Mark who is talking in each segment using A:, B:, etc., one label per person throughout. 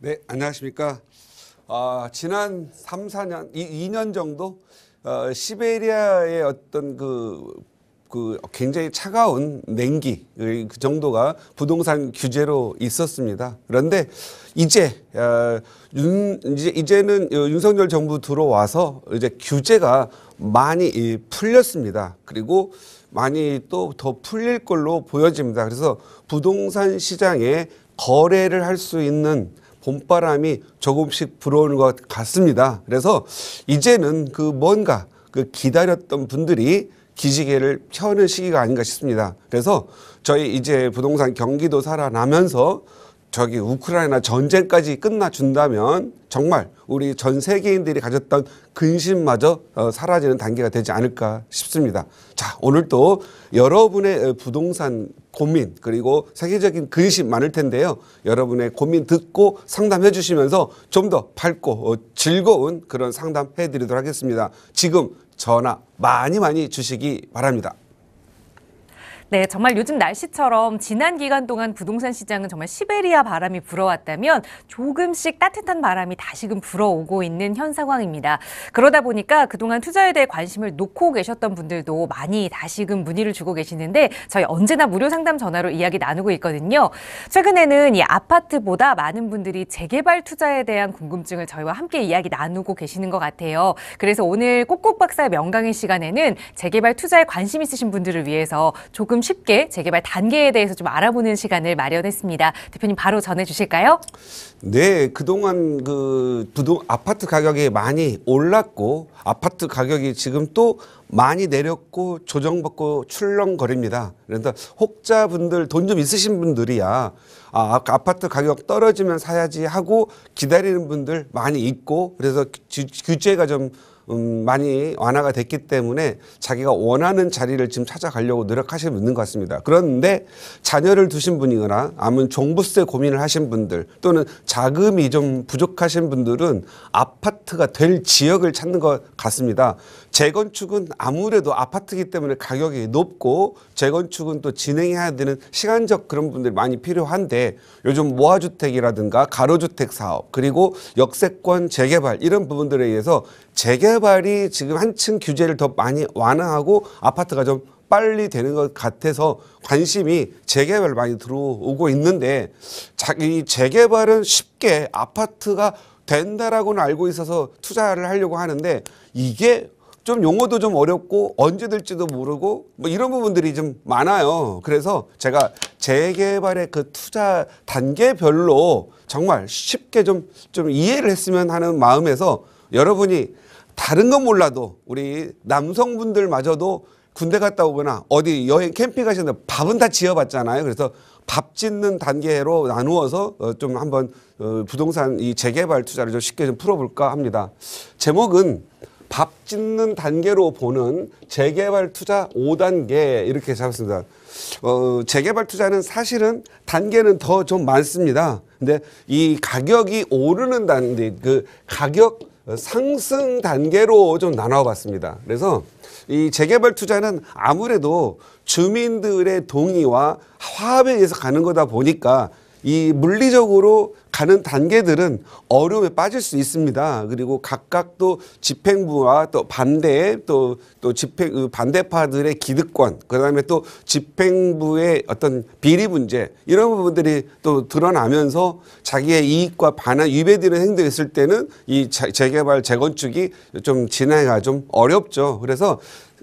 A: 네, 안녕하십니까. 지난 3, 4년, 2년 정도 시베리아의 어떤 그 굉장히 차가운 냉기 그 정도가 부동산 규제로 있었습니다. 그런데 이제는 윤석열 정부 들어와서 이제 규제가 많이 풀렸습니다. 그리고 많이 또 더 풀릴 걸로 보여집니다. 그래서 부동산 시장에 거래를 할 수 있는 봄바람이 조금씩 불어오는 것 같습니다. 그래서 이제는 뭔가 기다렸던 분들이 기지개를 펴는 시기가 아닌가 싶습니다. 그래서 저희 이제 부동산 경기도 살아나면서 저기 우크라이나 전쟁까지 끝나준다면 정말 우리 전 세계인들이 가졌던 근심마저 사라지는 단계가 되지 않을까 싶습니다. 자, 오늘 또 여러분의 부동산 고민 그리고 세계적인 근심 많을 텐데요. 여러분의 고민 듣고 상담해 주시면서 좀 더 밝고 즐거운 그런 상담해 드리도록 하겠습니다. 지금 전화 많이 주시기 바랍니다.
B: 네, 정말 요즘 날씨처럼 지난 기간 동안 부동산 시장은 정말 시베리아 바람이 불어왔다면 조금씩 따뜻한 바람이 다시금 불어오고 있는 현 상황입니다. 그러다 보니까 그동안 투자에 대해 관심을 놓고 계셨던 분들도 많이 다시금 문의를 주고 계시는데 저희 언제나 무료 상담 전화로 이야기 나누고 있거든요. 최근에는 이 아파트보다 많은 분들이 재개발 투자에 대한 궁금증을 저희와 함께 이야기 나누고 계시는 것 같아요. 그래서 오늘 꼭꼭 박사의 명강의 시간에는 재개발 투자에 관심 있으신 분들을 위해서 조금 쉽게 재개발 단계에 대해서 좀 알아보는 시간을 마련했습니다. 대표님 바로 전해주실까요?
A: 네, 그동안 아파트 가격이 많이 올랐고 아파트 가격이 지금 또 많이 내렸고 조정받고 출렁거립니다. 그래서 혹자분들 돈 좀 있으신 분들이야 아파트 가격 떨어지면 사야지 하고 기다리는 분들 많이 있고 그래서 규제가 좀 많이 완화가 됐기 때문에 자기가 원하는 자리를 지금 찾아가려고 노력하시고 있는 것 같습니다. 그런데 자녀를 두신 분이거나 아니면 종부세 고민을 하신 분들 또는 자금이 좀 부족하신 분들은 아파트가 될 지역을 찾는 것 같습니다. 재건축은 아무래도 아파트이기 때문에 가격이 높고 재건축은 또 진행해야 되는 시간적 그런 분들이 많이 필요한데 요즘 모아주택이라든가 가로주택 사업 그리고 역세권 재개발 이런 부분들에 의해서 재개발이 지금 한층 규제를 더 많이 완화하고 아파트가 좀 빨리 되는 것 같아서 관심이 재개발 많이 들어오고 있는데 이 재개발은 쉽게 아파트가 된다라고는 알고 있어서 투자를 하려고 하는데 이게 좀 용어도 좀 어렵고 언제 될지도 모르고 이런 부분들이 좀 많아요. 그래서 제가 재개발의 투자 단계별로 정말 쉽게 좀 이해를 했으면 하는 마음에서 여러분이 다른 건 몰라도 우리 남성분들마저도 군대 갔다 오거나 어디 여행 캠핑 가시는데 밥은 다 지어봤잖아요. 그래서 밥 짓는 단계로 나누어서 좀 한번 부동산 이 재개발 투자를 좀 쉽게 좀 풀어볼까 합니다. 제목은 밥 짓는 단계로 보는 재개발 투자 5단계 이렇게 잡았습니다. 재개발 투자는 사실은 단계는 더 좀 많습니다. 근데 이 가격이 오르는 단계, 가격 상승 단계로 좀 나눠봤습니다. 그래서 이 재개발 투자는 아무래도 주민들의 동의와 화합에 의해서 가는 거다 보니까 이 물리적으로 가는 단계들은 어려움에 빠질 수 있습니다. 그리고 각각 또 집행부와 또 반대파들의 기득권, 그다음에 또 집행부의 어떤 비리 문제 이런 부분들이 또 드러나면서 자기의 이익과 위배되는 행동이 있을 때는 이 재개발 재건축이 좀 진행이 좀 어렵죠. 그래서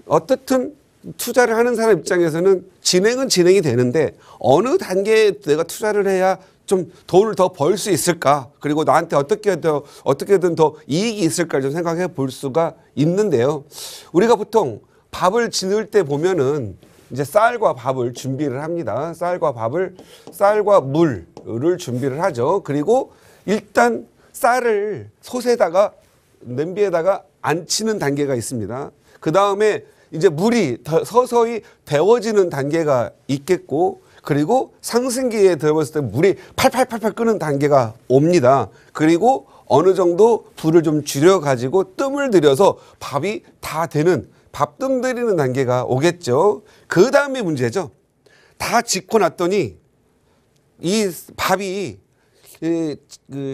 A: 어떻든 투자를 하는 사람 입장에서는 진행은 진행이 되는데 어느 단계에 내가 투자를 해야 좀 돈을 더 벌 수 있을까? 그리고 나한테 어떻게든 더 이익이 있을까 좀 생각해 볼 수가 있는데요. 우리가 보통 밥을 지을 때 보면은 이제 쌀과 밥을 준비를 합니다. 쌀과 물을 준비를 하죠. 그리고 일단 쌀을 솥에다가 냄비에다가 안치는 단계가 있습니다. 그 다음에 이제 물이 서서히 데워지는 단계가 있겠고 그리고 상승기에 들어갔을 때 물이 팔팔 끄는 단계가 옵니다. 그리고 어느 정도 불을 좀 줄여가지고 뜸을 들여서 밥이 다 되는 밥뜸 들이는 단계가 오겠죠. 그 다음에 문제죠. 다 짓고 났더니 이 밥이 그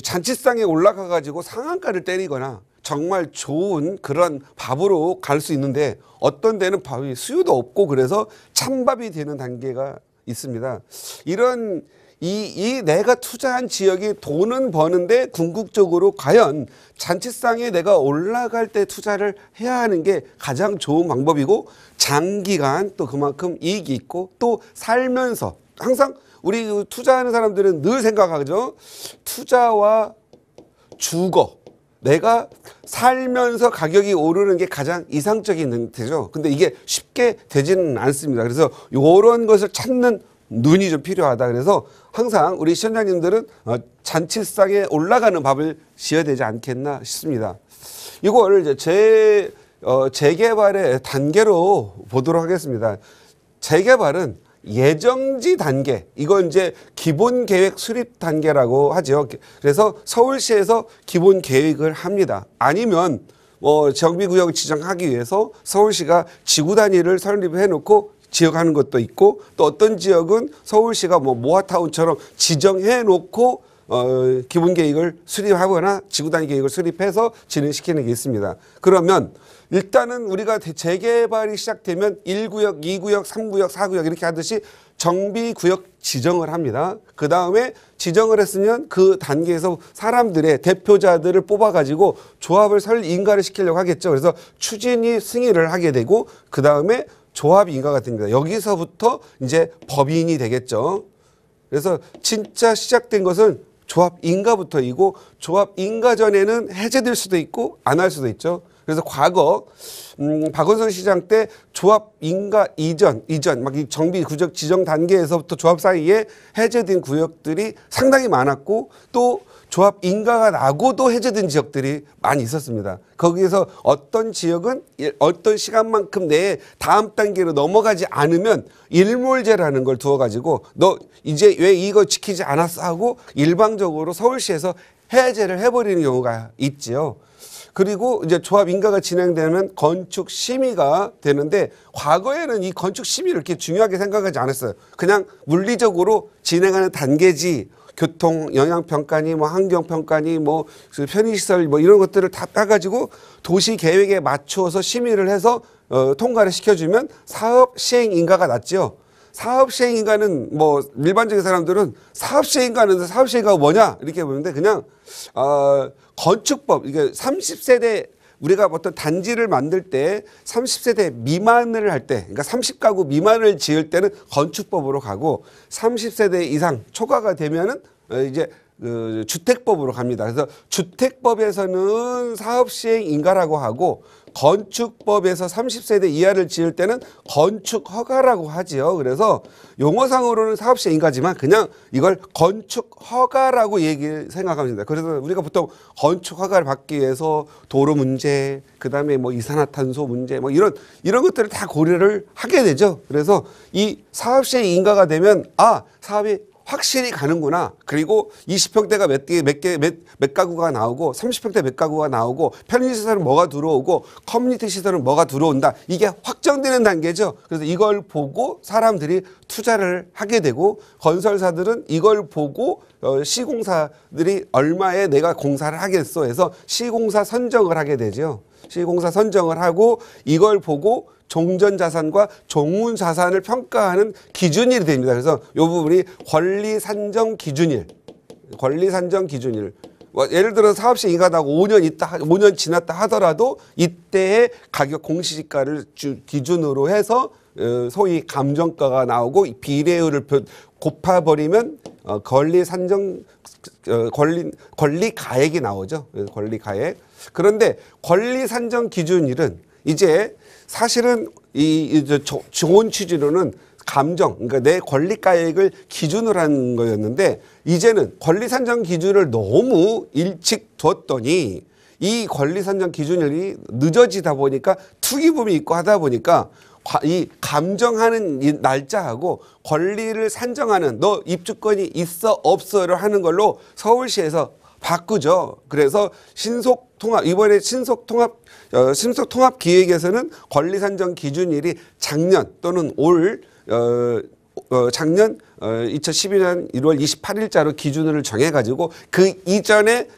A: 잔치상에 올라가 가지고 상한가를 때리거나 정말 좋은 그런 밥으로 갈 수 있는데 어떤 데는 밥이 수요도 없고 그래서 찬밥이 되는 단계가 있습니다. 이런 이 내가 투자한 지역이 돈은 버는데 궁극적으로 과연 잔치상에 내가 올라갈 때 투자를 해야 하는 게 가장 좋은 방법이고 장기간 또 그만큼 이익이 있고 또 살면서 항상 우리 투자하는 사람들은 늘 생각하죠. 투자와 주거. 내가 살면서 가격이 오르는 게 가장 이상적인 형태죠. 근데 이게 쉽게 되지는 않습니다. 그래서 이런 것을 찾는 눈이 좀 필요하다. 그래서 항상 우리 시청자님들은 잔치상에 올라가는 밥을 지어야 되지 않겠나 싶습니다. 이걸 이제 재개발의 단계로 보도록 하겠습니다. 재개발은 예정지 단계, 이건 이제 기본 계획 수립 단계라고 하죠. 그래서 서울시에서 기본 계획을 합니다. 아니면 정비구역을 지정하기 위해서 서울시가 지구 단위를 설립해 놓고 지역하는 것도 있고 또 어떤 지역은 서울시가 모아타운처럼 지정해 놓고 기본 계획을 수립하거나 지구 단위 계획을 수립해서 진행시키는 게 있습니다. 그러면 일단은 우리가 재개발이 시작되면 1구역, 2구역, 3구역, 4구역 이렇게 하듯이 정비구역 지정을 합니다. 그 다음에 지정을 했으면 그 단계에서 사람들의 대표자들을 뽑아가지고 조합을 인가를 시키려고 하겠죠. 그래서 추진위 승인을 하게 되고 그 다음에 조합 인가가 됩니다. 여기서부터 이제 법인이 되겠죠. 그래서 진짜 시작된 것은 조합 인가부터이고 조합 인가 전에는 해제될 수도 있고 안 할 수도 있죠. 그래서 과거 박원순 시장 때 조합 인가 이전 막 이 정비 구역 지정 단계에서부터 조합 사이에 해제된 구역들이 상당히 많았고 또 조합 인가가 나고도 해제된 지역들이 많이 있었습니다. 거기에서 어떤 지역은 어떤 시간만큼 내에 다음 단계로 넘어가지 않으면 일몰제라는 걸 두어가지고 너 이제 왜 이거 지키지 않았어 하고 일방적으로 서울시에서 해제를 해버리는 경우가 있지요. 그리고 이제 조합 인가가 진행되면 건축 심의가 되는데 과거에는 이 건축 심의를 이렇게 중요하게 생각하지 않았어요. 그냥 물리적으로 진행하는 단계지 교통 영향 평가니 환경 평가니 편의시설 이런 것들을 다 따가지고 도시 계획에 맞추어서 심의를 해서 통과를 시켜주면 사업 시행 인가가 났죠. 사업 시행 인가는 일반적인 사람들은 사업 시행 인가는 사업 시행 인가가 뭐냐 이렇게 보는데 그냥 건축법 이게 30세대 우리가 어떤 단지를 만들 때 30세대 미만을 할 때 그러니까 30가구 미만을 지을 때는 건축법으로 가고 30세대 이상 초과가 되면은 이제 주택법으로 갑니다. 그래서 주택법에서는 사업시행 인가라고 하고 건축법에서 30세대 이하를 지을 때는 건축허가라고 하지요. 그래서 용어상으로는 사업시행 인가지만 그냥 이걸 건축허가라고 생각하면 됩니다. 그래서 우리가 보통 건축허가를 받기 위해서 도로 문제, 그다음에 이산화탄소 문제 이런 것들을 다 고려를 하게 되죠. 그래서 이 사업시행 인가가 되면 사업이 확실히 가는구나. 그리고 20평대가 몇 가구가 나오고 30평대 몇 가구가 나오고 편의시설은 뭐가 들어오고 커뮤니티 시설은 뭐가 들어온다. 이게 확정되는 단계죠. 그래서 이걸 보고 사람들이 투자를 하게 되고 건설사들은 이걸 보고 시공사들이 얼마에 내가 공사를 하겠어 해서 시공사 선정을 하게 되죠. 시공사 선정을 하고 이걸 보고 종전자산과 종문자산을 평가하는 기준일이 됩니다. 그래서 이 부분이 권리산정 기준일. 예를 들어서 사업시행 인가가 나고 5년 지났다 하더라도 이때의 가격 공시지가를 기준으로 해서 소위 감정가가 나오고 비례율을 곱해버리면 권리가액이 나오죠. 권리가액. 그런데 권리산정 기준일은 이제 사실은 좋은 취지로는 그러니까 내 권리가액을 기준으로 한 거였는데 이제는 권리산정 기준을 너무 일찍 뒀더니 이 권리산정 기준이 늦어지다 보니까 투기붐이 있고 하다 보니까 이 감정하는 이 날짜하고 권리를 산정하는 너 입주권이 있어 없어를 하는 걸로 서울시에서 바꾸죠. 그래서 이번에 신속통합 기획에서는 권리산정 기준일이 작년 또는 올 작년 2012년 1월 28일자로 기준을 정해가지고 그 이전에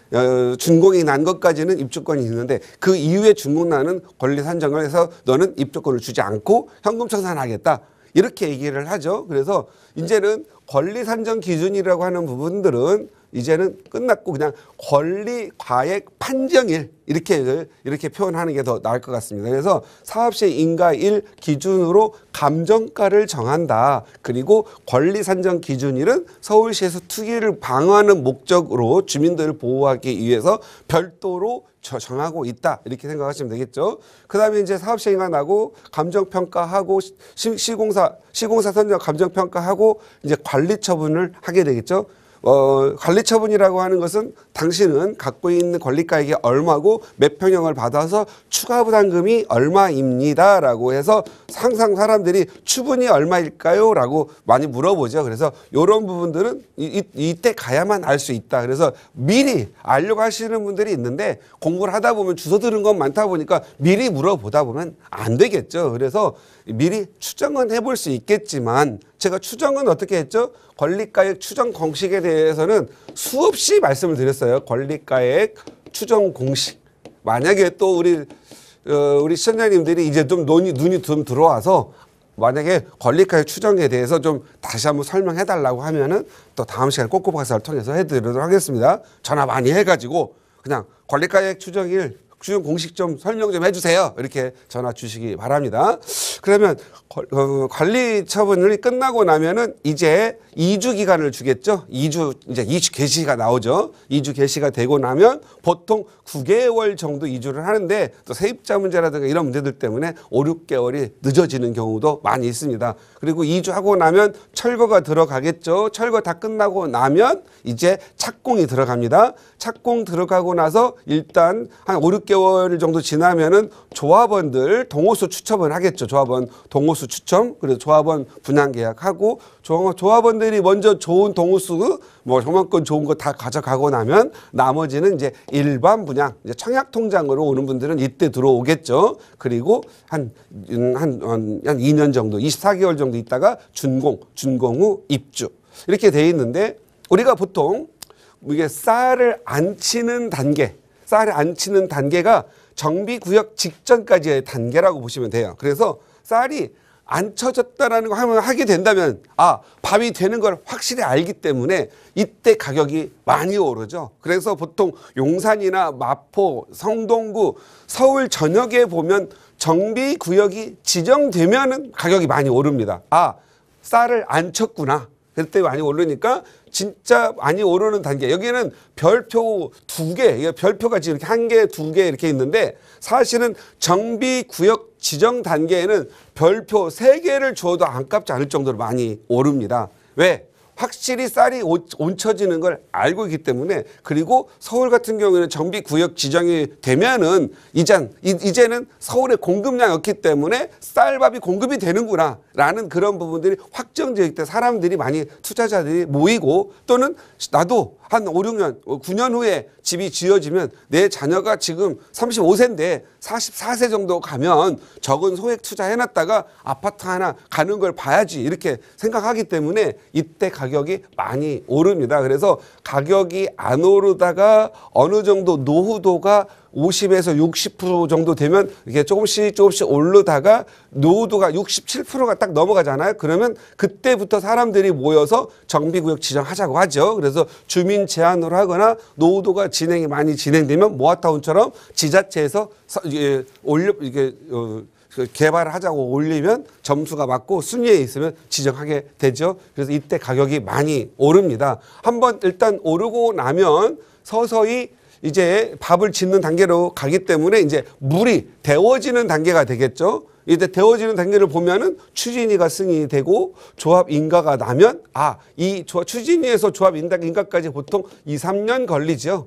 A: 준공이 난 것까지는 입주권이 있는데 그 이후에 준공 나는 권리 산정을 해서 너는 입주권을 주지 않고 현금 청산하겠다. 이렇게 얘기를 하죠. 그래서 이제는 권리 산정 기준이라고 하는 부분들은 이제는 끝났고 그냥 권리 과액 판정일 이렇게 표현하는 게 더 나을 것 같습니다. 그래서 사업시 인가일 기준으로 감정가를 정한다. 그리고 권리 산정 기준일은 서울시에서 투기를 방어하는 목적으로 주민들을 보호하기 위해서 별도로 정하고 있다. 이렇게 생각하시면 되겠죠. 그다음에 이제 사업시 인가 나고 감정평가하고 시공사 선정 감정평가하고 이제 관리 처분을 하게 되겠죠. 관리 처분이라고 하는 것은 당신은 갖고 있는 권리가액이 얼마고 몇 평형을 받아서 추가 부담금이 얼마입니다라고 해서 항상 사람들이 추분이 얼마일까요? 라고 많이 물어보죠. 그래서 이런 부분들은 이때 가야만 알 수 있다. 그래서 미리 알려고 하시는 분들이 있는데 공부를 하다 보면 주워 들은 건 많다 보니까 미리 물어보다 보면 안 되겠죠. 그래서 미리 추정은 해볼 수 있겠지만 제가 추정은 어떻게 했죠? 권리가액 추정 공식에 대해서는 수없이 말씀을 드렸어요. 권리가액 추정 공식. 만약에 또 우리 시청자님들이 이제 좀 눈이 좀 들어와서 만약에 권리가액 추정에 대해서 좀 다시 한번 설명해 달라고 하면은 또 다음 시간에 꼬꼬박사를 통해서 해드리도록 하겠습니다. 전화 많이 해가지고 그냥 권리가액 추정 공식 좀 설명 좀 해주세요. 이렇게 전화 주시기 바랍니다. 그러면 관리 처분이 끝나고 나면은 이제 2주 기간을 주겠죠. 2주 개시가 나오죠. 2주 개시가 되고 나면 보통 9개월 정도 2주를 하는데 또 세입자 문제라든가 이런 문제들 때문에 5, 6개월이 늦어지는 경우도 많이 있습니다. 그리고 2주 하고 나면 철거가 들어가겠죠. 철거 다 끝나고 나면 이제 착공이 들어갑니다. 착공 들어가고 나서 일단 한 5, 6개월 정도 지나면은 조합원들 동호수 추첨을 하겠죠. 조합원 동호수 추첨. 그래서 조합원 분양 계약하고 조합원들이 먼저 좋은 동호수 저만큼 좋은 거 다 가져가고 나면 나머지는 이제 일반 분양 이제 청약 통장으로 오는 분들은 이때 들어오겠죠. 그리고 한 2년 정도 24개월 정도 있다가 준공 후 입주 이렇게 돼 있는데 우리가 보통 이게 쌀을 안 치는 단계가 정비구역 직전까지의 단계라고 보시면 돼요. 그래서 쌀이 안 쳐졌다라는 거 하게 된다면 밥이 되는 걸 확실히 알기 때문에 이때 가격이 많이 오르죠. 그래서 보통 용산이나 마포, 성동구, 서울 전역에 보면 정비구역이 지정되면은 가격이 많이 오릅니다. 쌀을 안 쳤구나. 그때 많이 오르니까 진짜 많이 오르는 단계. 여기는 별표 2개, 별표가 지금 이렇게 1개, 2개 이렇게 있는데 사실은 정비구역 지정 단계에는 별표 3개를 주어도 아깝지 않을 정도로 많이 오릅니다. 왜? 확실히 쌀이 얹혀지는 걸 알고 있기 때문에 그리고 서울 같은 경우에는 정비구역 지정이 되면은 이제는 서울에 공급량이 없기 때문에 쌀밥이 공급이 되는구나 라는 그런 부분들이 확정되기 때문에 사람들이 많이 투자자들이 모이고 또는 나도 한 5, 6년, 9년 후에 집이 지어지면 내 자녀가 지금 35세인데 44세 정도 가면 적은 소액 투자해놨다가 아파트 하나 가는 걸 봐야지 이렇게 생각하기 때문에 이때 가격이 많이 오릅니다. 그래서 가격이 안 오르다가 어느 정도 노후도가 50에서 60% 정도 되면 이게 조금씩 오르다가 노후도가 67%가 딱 넘어가잖아요. 그러면 그때부터 사람들이 모여서 정비구역 지정하자고 하죠. 그래서 주민 제한으로 하거나 노후도가 많이 진행되면 모아타운처럼 지자체에서 개발을 하자고 올리면 점수가 맞고 순위에 있으면 지정하게 되죠. 그래서 이때 가격이 많이 오릅니다. 한번 일단 오르고 나면 서서히 이제 밥을 짓는 단계로 가기 때문에 이제 물이 데워지는 단계가 되겠죠. 이때 데워지는 단계를 보면은 추진위가 승인이 되고 조합 인가가 나면 이 추진위에서 조합 인가까지 보통 2, 3년 걸리죠.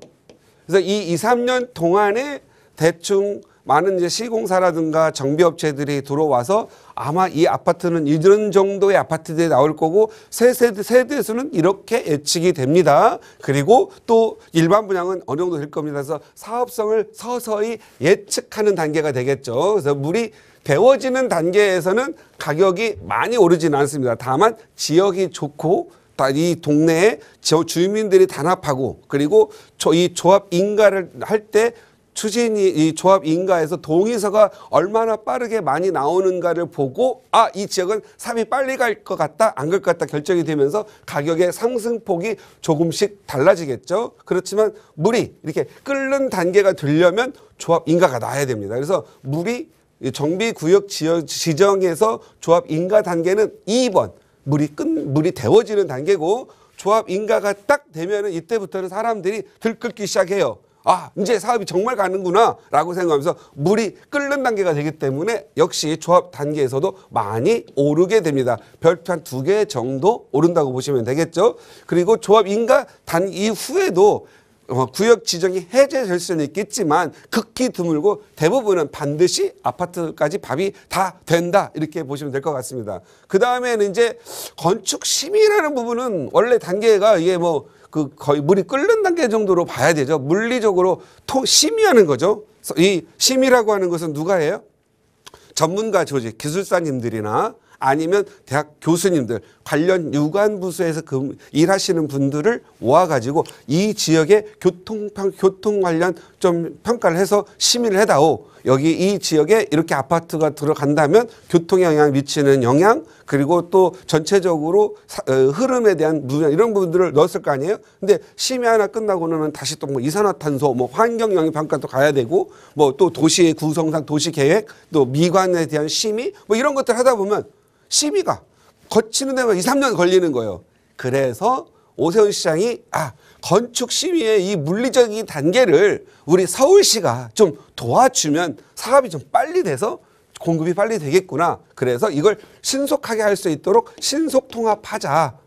A: 그래서 이 2, 3년 동안에 대충 많은 이제 시공사라든가 정비업체들이 들어와서 아마 이 아파트는 이런 정도의 아파트들이 나올 거고 세대 수는 이렇게 예측이 됩니다. 그리고 또 일반 분양은 어느 정도 될 겁니다. 그래서 사업성을 서서히 예측하는 단계가 되겠죠. 그래서 물이 데워지는 단계에서는 가격이 많이 오르지는 않습니다. 다만 지역이 좋고 이 동네에 주민들이 단합하고 그리고 이 조합 인가를 할 때 추진이 이 조합 인가에서 동의서가 얼마나 빠르게 많이 나오는가를 보고 이 지역은 삽이 빨리 갈 것 같다 안 갈 것 같다 결정이 되면서 가격의 상승폭이 조금씩 달라지겠죠. 그렇지만 물이 이렇게 끓는 단계가 되려면 조합 인가가 나야 됩니다. 그래서 물이 정비구역 지정에서 조합 인가 단계는 2번 물이 데워지는 단계고 조합 인가가 딱 되면은 이때부터는 사람들이 들끓기 시작해요. 이제 사업이 정말 가는구나 라고 생각하면서 물이 끓는 단계가 되기 때문에 역시 조합 단계에서도 많이 오르게 됩니다. 별표 한 2개 정도 오른다고 보시면 되겠죠. 그리고 조합 인가 단 이후에도 구역 지정이 해제될 수는 있겠지만 극히 드물고 대부분은 반드시 아파트까지 밥이 다 된다 이렇게 보시면 될 것 같습니다. 그 다음에는 이제 건축 심의라는 부분은 원래 단계가 이게 거의 물이 끓는 단계 정도로 봐야 되죠. 물리적으로 심의하는 거죠. 이 심의라고 하는 것은 누가 해요? 전문가 조직, 기술사님들이나 아니면 대학 교수님들, 관련 유관 부서에서 일하시는 분들을 모아가지고 이 지역의 교통 관련 좀 평가를 해서 심의를 해다오. 여기 이 지역에 이렇게 아파트가 들어간다면 교통에 영향 미치는 영향 그리고 또 전체적으로 흐름에 대한 무장 이런 부분들을 넣었을 거 아니에요. 근데 심의 하나 끝나고는 다시 또 이산화탄소, 환경 영향 평가도 가야 되고 또 도시의 구성상 도시 계획, 또 미관에 대한 심의 이런 것들 하다 보면 심의가 거치는 데만 2, 3년 걸리는 거예요. 그래서 오세훈 시장이 건축 심의의 이 물리적인 단계를 우리 서울시가 좀 도와주면 사업이 좀 빨리 돼서 공급이 빨리 되겠구나. 그래서 이걸 신속하게 할 수 있도록 신속통합하자.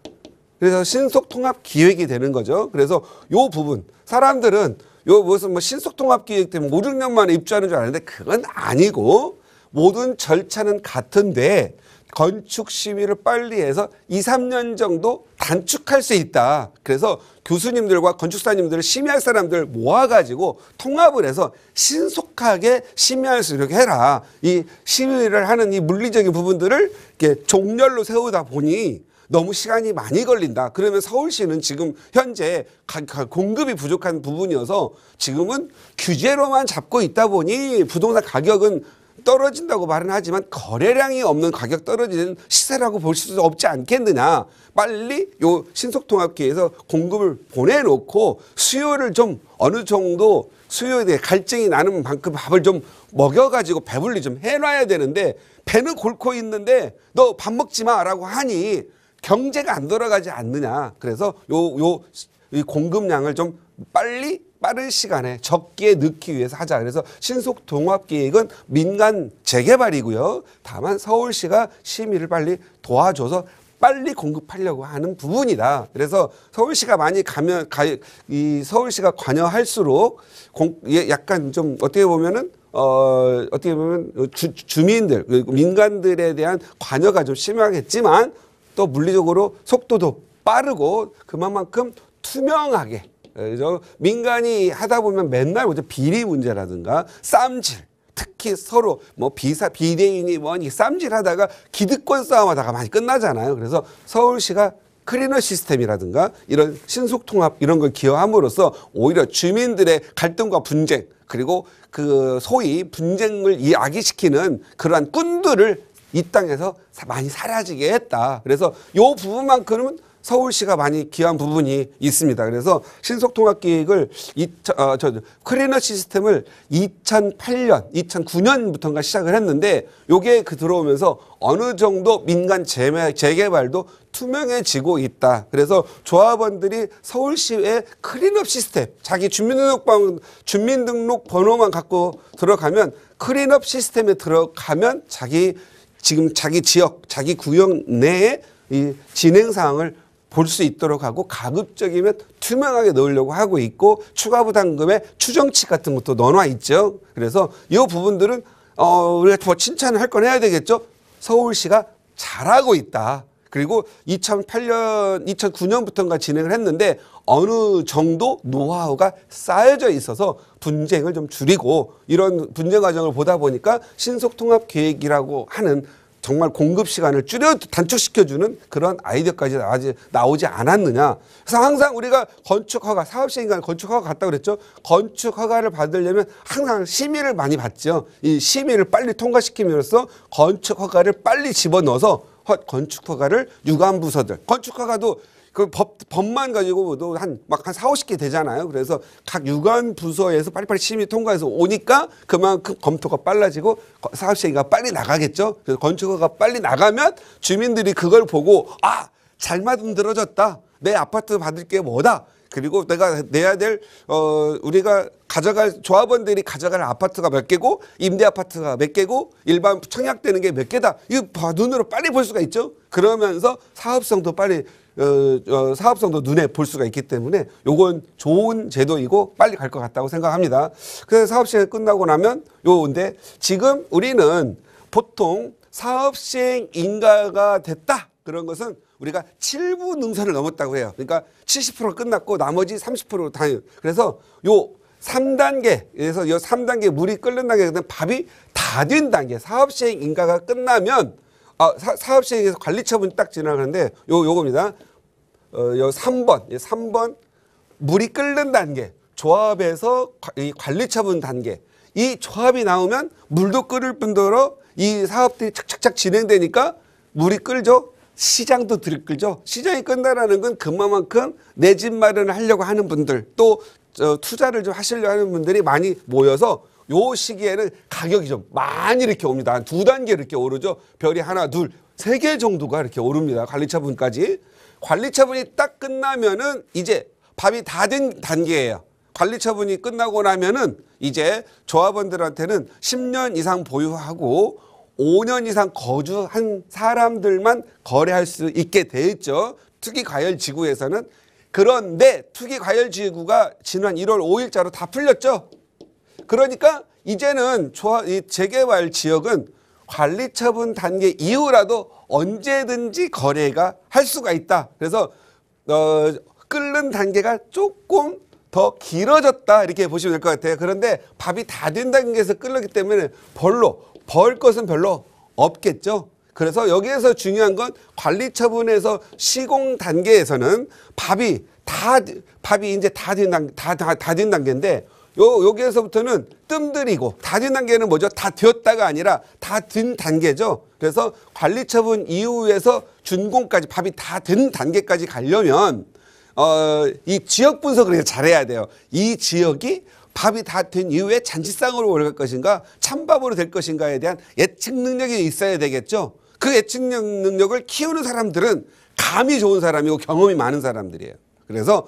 A: 그래서 신속통합 기획이 되는 거죠. 그래서 요 부분 사람들은 무슨 신속통합 기획 때문에 5, 6년 만에 입주하는 줄 아는데 그건 아니고 모든 절차는 같은데 건축 심의를 빨리 해서 2, 3년 정도 단축할 수 있다. 그래서 교수님들과 건축사님들을 심의할 사람들 모아가지고 통합을 해서 신속하게 심의할 수 있게 해라. 이 심의를 하는 이 물리적인 부분들을 이렇게 종렬로 세우다 보니 너무 시간이 많이 걸린다. 그러면 서울시는 지금 현재 공급이 부족한 부분이어서 지금은 규제로만 잡고 있다 보니 부동산 가격은 떨어진다고 말은 하지만 거래량이 없는 가격 떨어지는 시세라고 볼 수도 없지 않겠느냐. 빨리 요 신속통합기에서 공급을 보내놓고 수요를 좀 어느 정도 수요에 대해 갈증이 나는 만큼 밥을 좀 먹여가지고 배불리 좀 해놔야 되는데 배는 골고 있는데 너 밥 먹지 마라고 하니 경제가 안 돌아가지 않느냐. 그래서 이 공급량을 좀 빠른 시간에 적기에 넣기 위해서 하자. 그래서 신속통합기획은 민간 재개발이고요. 다만 서울시가 심의를 빨리 도와줘서 빨리 공급하려고 하는 부분이다. 그래서 서울시가 많이 서울시가 관여할수록 약간 좀 어떻게 보면 주민들, 민간들에 대한 관여가 좀 심하겠지만 또 물리적으로 속도도 빠르고 그만큼 투명하게 민간이 하다 보면 맨날 비리 문제라든가 쌈질 특히 서로 비대인이 쌈질하다가 기득권 싸움하다가 많이 끝나잖아요. 그래서 서울시가 클리너 시스템이라든가 이런 신속통합 이런 걸 기여함으로써 오히려 주민들의 갈등과 분쟁 그리고 소위 분쟁을 야기시키는 그러한 꾼들을 이 땅에서 많이 사라지게 했다. 그래서 요 부분만큼은 서울시가 많이 기여한 부분이 있습니다. 그래서 신속통합기획을 클리너 시스템을 2008년, 2009년부터인가 시작을 했는데 요게 들어오면서 어느 정도 민간 재개발도 투명해지고 있다. 그래서 조합원들이 서울시의 클린업 시스템, 자기 주민등록 번호만 갖고 들어가면 클린업 시스템에 들어가면 자기 지역, 자기 구역 내에 이 진행 사항을 볼 수 있도록 하고 가급적이면 투명하게 넣으려고 하고 있고 추가 부담금의 추정치 같은 것도 넣어놔 있죠. 그래서 이 부분들은 우리가 더 칭찬을 할 건 해야 되겠죠. 서울시가 잘하고 있다. 그리고 2008년, 2009년부터인가 진행을 했는데 어느 정도 노하우가 쌓여져 있어서 분쟁을 좀 줄이고 이런 분쟁 과정을 보다 보니까 신속통합 계획이라고 하는 정말 공급 시간을 단축시켜주는 그런 아이디어까지 나오지 않았느냐. 그래서 항상 우리가 건축허가, 사업시행간 건축허가 같다고 그랬죠. 건축허가를 받으려면 항상 심의를 많이 받죠. 이 심의를 빨리 통과시키면서 건축허가를 빨리 집어넣어서 건축허가를 유관부서들, 건축허가도 그 법만 가지고도 한 4, 50개 되잖아요. 그래서 각 유관 부서에서 빨리빨리 심의 통과해서 오니까 그만큼 검토가 빨라지고 사업 시행이 빨리 나가겠죠. 그래서 건축허가 빨리 나가면 주민들이 그걸 보고 아, 잘 만들어졌다. 내 아파트 받을 게 뭐다. 그리고 내가 내야 될 우리가 가져갈 조합원들이 가져갈 아파트가 몇 개고 임대 아파트가 몇 개고 일반 청약되는 게 몇 개다. 이거 눈으로 빨리 볼 수가 있죠. 그러면서 사업성도 빨리 사업성도 눈에 볼 수가 있기 때문에 요건 좋은 제도이고 빨리 갈 것 같다고 생각합니다. 그래서 사업 시행 끝나고 나면 요인데 지금 우리는 보통 사업 시행 인가가 됐다. 그런 것은 우리가 7부 능선을 넘었다고 해요. 그러니까 70% 끝났고 나머지 30% 당연. 그래서 요 3단계에서 요 3단계 물이 끓는 단계는 밥이 다 된 단계. 사업 시행 인가가 끝나면 사업 시행에서 관리 처분 딱 지나가는데 요겁니다. 요 3번 물이 끓는 단계. 조합에서 이 관리 처분 단계. 이 조합이 나오면 물도 끓을 뿐더러 이 사업들이 착착착 진행되니까 물이 끓죠. 시장도 들끓죠. 시장이 끝나라는 건 그만큼 내 집 마련을 하려고 하는 분들 또 투자를 좀 하시려고 하는 분들이 많이 모여서 요 시기에는 가격이 좀 많이 이렇게 옵니다. 한 2단계 이렇게 오르죠. 별이 하나, 둘, 3개 정도가 이렇게 오릅니다. 관리처분까지. 관리처분이 딱 끝나면은 이제 밥이 다 된 단계예요. 관리처분이 끝나고 나면은 이제 조합원들한테는 10년 이상 보유하고 5년 이상 거주한 사람들만 거래할 수 있게 돼 있죠. 투기과열지구에서는. 그런데 투기과열지구가 지난 1월 5일자로 다 풀렸죠. 그러니까 이제는 이 재개발 지역은 관리처분 단계 이후라도 언제든지 거래가 할 수가 있다. 그래서 끓는 단계가 조금 더 길어졌다 이렇게 보시면 될 것 같아요. 그런데 밥이 다 된 단계에서 끓기 때문에 벌 것은 별로 없겠죠. 그래서 여기에서 중요한 건 관리처분에서 시공 단계에서는 밥이 이제 다 된 단계인데 여기에서부터는 뜸들이고 다 된 단계는 뭐죠? 다 되었다가 아니라 다 된 단계죠. 그래서 관리처분 이후에서 준공까지 밥이 다 된 단계까지 가려면 이 지역 분석을 잘해야 돼요. 이 지역이 밥이 다 된 이후에 잔치상으로 올라갈 것인가 찬밥으로 될 것인가에 대한 예측 능력이 있어야 되겠죠. 그 예측 능력을 키우는 사람들은 감이 좋은 사람이고 경험이 많은 사람들이에요. 그래서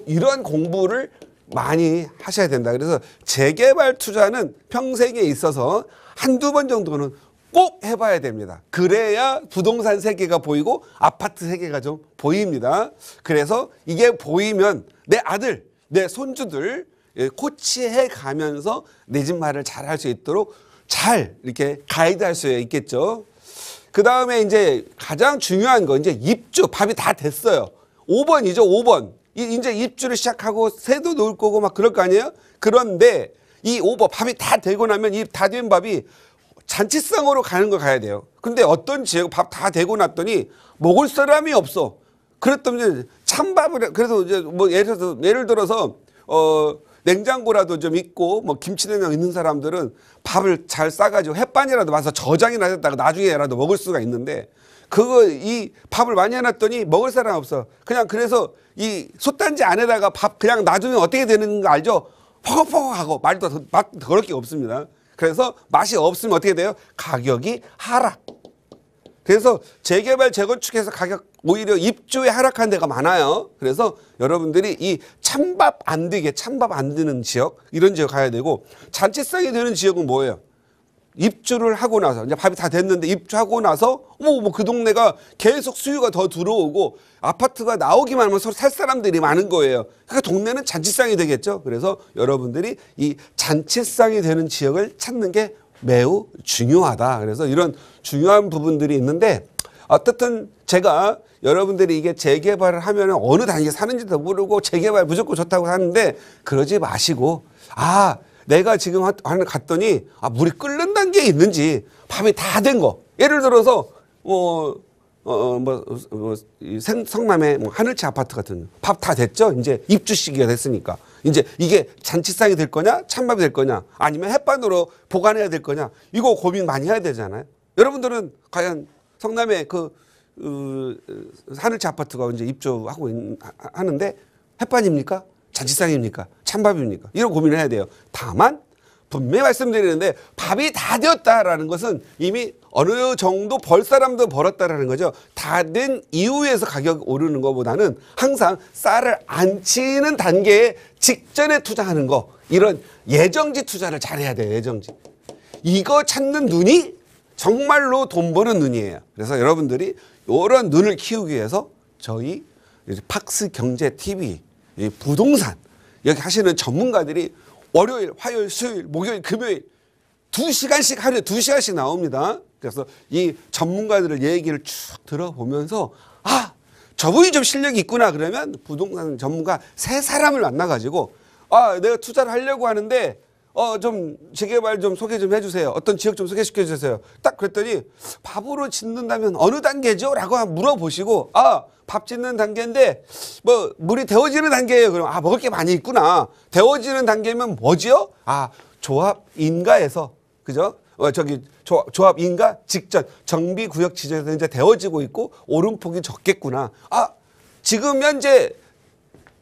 A: 이런 공부를 많이 하셔야 된다. 그래서 재개발 투자는 평생에 있어서 한두 번 정도는 꼭 해봐야 됩니다. 그래야 부동산 세계가 보이고 아파트 세계가 좀 보입니다. 그래서 이게 보이면 내 아들, 내 손주들 코치해 가면서 내 집 말을 잘 할 수 있도록 잘 이렇게 가이드할 수 있겠죠. 그 다음에 이제 가장 중요한 건 이제 입주, 밥이 다 됐어요. 5번이죠, 5번. 이제 입주를 시작하고 새도 놓을 거고 막 그럴 거 아니에요? 그런데 이 5번, 밥이 다 되고 나면 이 다 된 밥이 잔치상으로 가는 거 가야 돼요. 근데 어떤 지역 밥 다 되고 났더니 먹을 사람이 없어. 그랬더니 찬밥을, 그래서 이제 뭐 예를 들어서, 냉장고라도 좀 있고, 뭐 김치냉장 있는 사람들은 밥을 잘 싸가지고 햇반이라도 와서 저장이나 했다가 나중에라도 먹을 수가 있는데, 이 밥을 많이 해놨더니 먹을 사람 없어. 그냥 그래서 이 솥단지 안에다가 밥 그냥 놔두면 어떻게 되는 거 알죠? 퍼걱퍼걱하고 맛도 그럴 게 없습니다. 그래서 맛이 없으면 어떻게 돼요? 가격이 하락. 그래서 재개발, 재건축해서 가격 오히려 입주에 하락한 데가 많아요. 그래서 여러분들이 이 찬밥 안 되는 지역, 이런 지역 가야 되고, 잔치상이 되는 지역은 뭐예요? 입주를 하고 나서, 이제 밥이 다 됐는데 입주하고 나서, 뭐 그 동네가 계속 수요가 더 들어오고 아파트가 나오기만 하면 서로 살 사람들이 많은 거예요. 그러니까 동네는 잔치상이 되겠죠. 그래서 여러분들이 이 잔치상이 되는 지역을 찾는 게 매우 중요하다. 그래서 이런 중요한 부분들이 있는데, 어떻든 제가 여러분들이 이게 재개발을 하면 어느 단계에 사는지도 모르고 재개발 무조건 좋다고 하는데 그러지 마시고 내가 지금 갔더니 물이 끓는 단계에 있는지 밥이 다 된 거. 예를 들어서 이 성남의 하늘채 아파트 같은 밥 다 됐죠? 이제 입주 시기가 됐으니까. 이제 이게 잔치상이 될 거냐? 찬밥이 될 거냐? 아니면 햇반으로 보관해야 될 거냐? 이거 고민 많이 해야 되잖아요. 여러분들은 과연 성남의 하늘채 아파트가 이제 입주하고 하는데 햇반입니까? 잔치상입니까? 찬밥입니까? 이런 고민을 해야 돼요. 다만 분명히 말씀드리는데 밥이 다 되었다라는 것은 이미 어느 정도 벌 사람도 벌었다라는 거죠. 다 된 이후에서 가격이 오르는 것보다는 항상 쌀을 안 치는 단계에 직전에 투자하는 거, 이런 예정지 투자를 잘해야 돼요. 예정지. 이거 찾는 눈이 정말로 돈 버는 눈이에요. 그래서 여러분들이 이런 눈을 키우기 위해서 저희 팍스 경제 TV 부동산 여기 하시는 전문가들이 월요일, 화요일, 수요일, 목요일, 금요일 2시간씩 하루에 2시간씩 나옵니다. 그래서 이 전문가들의 얘기를 쭉 들어보면서 저분이 좀 실력이 있구나 그러면 부동산 전문가 3사람을 만나가지고 내가 투자를 하려고 하는데 좀 재개발 좀 소개 좀 해주세요. 어떤 지역 좀 소개시켜 주세요. 딱 그랬더니 밥으로 짓는다면 어느 단계죠? 라고 물어보시고 밥 짓는 단계인데 물이 데워지는 단계예요. 그럼 먹을 게 많이 있구나. 데워지는 단계면 뭐지요? 조합 인가에서 그죠? 조합 인가 직전 정비구역 지정에서 이제 데워지고 있고 오름폭이 적겠구나. 지금 현재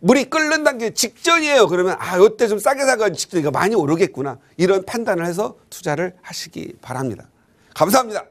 A: 물이 끓는 단계 직전이에요. 그러면 이때 좀 싸게 사가지고 직전이니까 많이 오르겠구나. 이런 판단을 해서 투자를 하시기 바랍니다. 감사합니다.